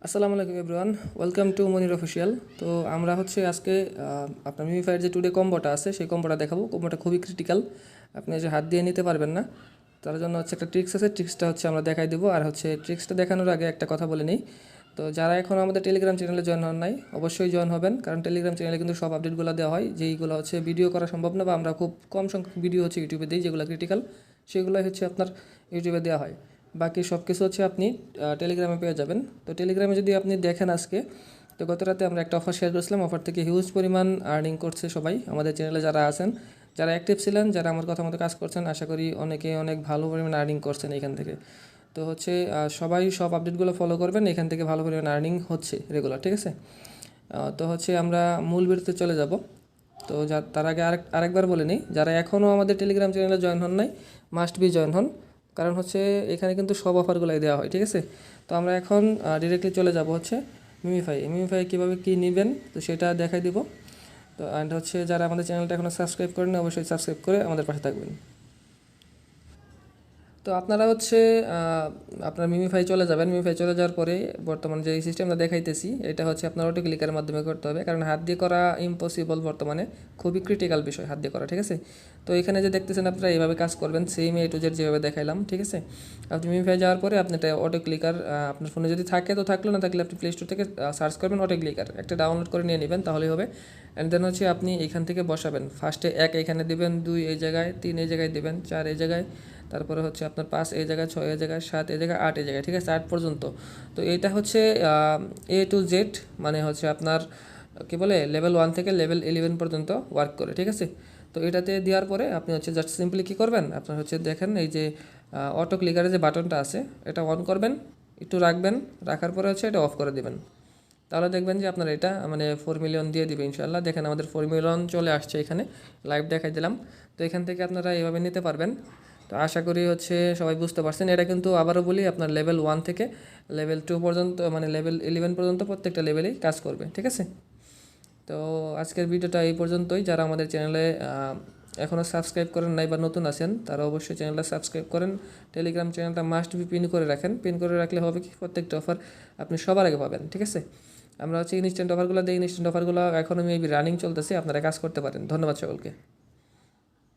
আসসালামু আলাইকুম everyone, welcome to Monir official. তো আমরা হচ্ছে আজকে আপনার মিমিফাইয়ের যে টুডে কম্বোটা আছে সেই কম্বোটা দেখাবো। কম্বোটা খুবই ক্রিটিক্যাল, আপনি যে হাত দিয়ে নিতে পারবেন না। তার জন্য হচ্ছে একটা ট্রিক্স আছে, ট্রিক্সটা হচ্ছে আমরা দেখাই দেবো। আর হচ্ছে ট্রিক্সটা দেখানোর আগে একটা কথা বলে নিই। তো যারা এখন আমাদের টেলিগ্রাম চ্যানেলে জয়েন হন নাই, অবশ্যই জয়েন হবেন, কারণ টেলিগ্রাম চ্যানেলে কিন্তু সব আপডেটগুলো দেওয়া হয়, যেইগুলো হচ্ছে ভিডিও করা সম্ভব না, বা আমরা খুব কম সংখ্যক ভিডিও হচ্ছে ইউটিউবে দিই যেগুলো ক্রিটিক্যাল, সেগুলোই হচ্ছে আপনার ইউটিউবে দেওয়া হয়। বাকি সব কিছু হচ্ছে আপনি টেলিগ্রামে পেয়ে যাবেন। তো টেলিগ্রামে যদি আপনি দেখেন আজকে, তো গত রাতে আমরা একটা অফার শেয়ার করেছিলাম, অফার থেকে হিউজ পরিমাণ আর্নিং করছে সবাই আমাদের চ্যানেলে যারা আছেন, যারা অ্যাক্টিভ ছিলেন, যারা আমার কথা মতো কাজ করছেন, আশা করি অনেকে অনেক ভালো পরিমাণ আর্নিং করছেন এখান থেকে। তো হচ্ছে সবাই সব আপডেটগুলো ফলো করবেন, এখান থেকে ভালো পরিমাণ আর্নিং হচ্ছে রেগুলার, ঠিক আছে। তো হচ্ছে আমরা মূল ভিডিওতে চলে যাব। তো তার আগে আরেকবার বলে নিই, যারা এখনও আমাদের টেলিগ্রাম চ্যানেলে জয়েন হন নাই, মাস্ট বি জয়েন হন, কারণ হচ্ছে এখানে কিন্তু সব অফারগুলোই দেওয়া হয়, ঠিক আছে। তো আমরা এখন ডিরেক্টলি চলে যাব হচ্ছে মিমিফাই কীভাবে কী নেবেন, তো সেটা দেখাই দিব। তো অ্যান্ড হচ্ছে যারা আমাদের চ্যানেলটা এখনও সাবস্ক্রাইব করেন, অবশ্যই সাবস্ক্রাইব করে আমাদের পাশে থাকবেন। তো আপনারা হচ্ছে আপনার মিমিফাই চলে যাবেন। মিমিফাই চলে যাওয়ার পরে বর্তমানে যে সিস্টেমটা দেখাইতেছি, এটা হচ্ছে আপনার অটো ক্লিকারের মাধ্যমে করতে হবে, কারণ হাত দিয়ে করা ইম্পসিবল বর্তমানে, খুবই ক্রিটিক্যাল বিষয় হাত দিয়ে করা, ঠিক আছে। তো এখানে যে দেখতেছেন আপনারা এইভাবে কাজ করবেন, সেম A to Z যেভাবে দেখাইলাম, ঠিক আছে। আপনি মিমিফাই যাওয়ার পরে আপনি এটা অটো ক্লিকার আপনার ফোনে যদি থাকে তো থাকলো, না থাকলে আপনি প্লে স্টোর থেকে সার্চ করবেন অটো ক্লিকার, একটা ডাউনলোড করে নিয়ে নেবেন, তাহলেই হবে। অ্যান্ড দেন হচ্ছে আপনি এখান থেকে বসাবেন, ফার্স্টে 1 এখানে দেবেন, 2 এই জায়গায়, 3 এই জায়গায় দেবেন, 4 এই জায়গায়, তারপরে হচ্ছে আপনার 5 এই জায়গায়, 6 এই জায়গায়, 7 এই জায়গায়, 8 এই জায়গায়, ঠিক আছে, 8 পর্যন্ত। তো এটা হচ্ছে A to Z, মানে হচ্ছে আপনার কী বলে লেভেল 1 থেকে লেভেল 11 পর্যন্ত ওয়ার্ক করে, ঠিক আছে। তো এটাতে দেওয়ার পরে আপনি হচ্ছে জাস্ট সিম্পলি কী করবেন, আপনার হচ্ছে দেখেন এই যে অটো ক্লিকারের যে বাটনটা আছে, এটা অন করবেন, একটু রাখবেন, রাখার পরে হচ্ছে এটা অফ করে দেবেন। তাহলে দেখবেন যে আপনার এটা মানে 4 মিলিয়ন দিয়ে দিবে ইনশাল্লাহ। দেখেন আমাদের 4 মিলিয়ন চলে আসছে, এখানে লাইভ দেখাই দিলাম। তো এখান থেকে আপনারা এইভাবে নিতে পারবেন। তো আশা করি হচ্ছে সবাই বুঝতে পারছেন। এটা কিন্তু আবারও বলি, আপনার লেভেল 1 থেকে লেভেল 2 পর্যন্ত, মানে লেভেল 11 পর্যন্ত প্রত্যেকটা লেভেলেই কাজ করবে, ঠিক আছে। তো আজকের ভিডিওটা এই পর্যন্তই। যারা আমাদের চ্যানেলে এখনও সাবস্ক্রাইব করেন নাই বা নতুন আছেন, তারা অবশ্যই চ্যানেলটা সাবস্ক্রাইব করেন। টেলিগ্রাম চ্যানেলটা মাস্ট বি পিন করে রাখেন, পিন করে রাখলে হবে কি, প্রত্যেকটা অফার আপনি সবার আগে পাবেন, ঠিক আছে। আমরা হচ্ছে ইনস্ট্যান্ট অফারগুলো দিই, ইনস্ট্যান্ট অফারগুলো এখনও মেবি রানিং চলতেছে, আপনারা কাজ করতে পারেন। ধন্যবাদ সকলকে।